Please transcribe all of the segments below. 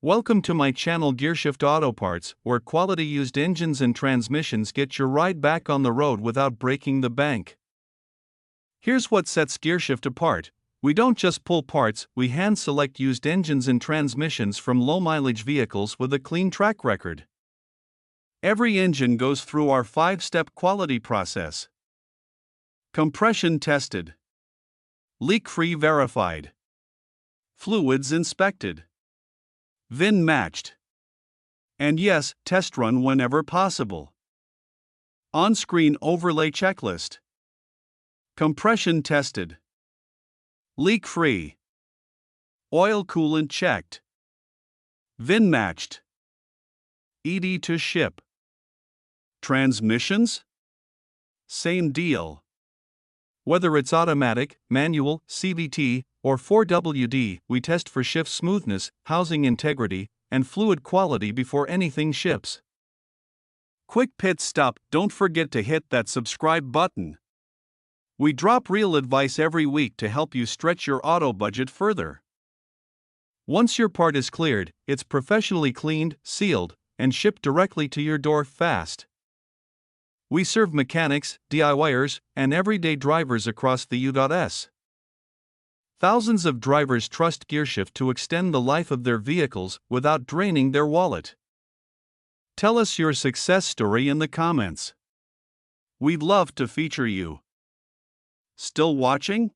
Welcome to my channel GearShift Auto Parts, where quality used engines and transmissions get your ride back on the road without breaking the bank. Here's what sets GearShift apart. We don't just pull parts, we hand select used engines and transmissions from low mileage vehicles with a clean track record. Every engine goes through our 5-step quality process. Compression tested. Leak-free verified. Fluids inspected. VIN matched. And yes, test run whenever possible. On-screen overlay checklist. Compression tested. Leak-free. Oil coolant checked. VIN matched. ED to ship. Transmissions? Same deal. Whether it's automatic, manual, CVT, or 4WD, we test for shift smoothness, housing integrity, and fluid quality before anything ships. Quick pit stop, don't forget to hit that subscribe button. We drop real advice every week to help you stretch your auto budget further. Once your part is cleared, it's professionally cleaned, sealed, and shipped directly to your door fast. We serve mechanics, DIYers, and everyday drivers across the U.S. Thousands of drivers trust GearShift to extend the life of their vehicles without draining their wallet. Tell us your success story in the comments. We'd love to feature you. Still watching?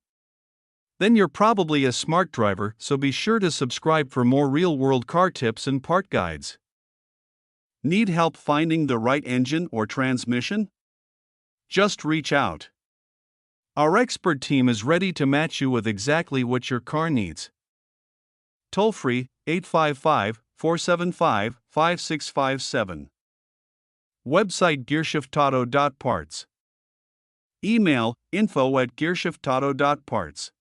Then you're probably a smart driver, so be sure to subscribe for more real-world car tips and part guides. Need help finding the right engine or transmission? Just reach out. Our expert team is ready to match you with exactly what your car needs. Toll free 855-475-5657. Website GearShiftAuto.parts. Email info@GearShiftAuto.parts.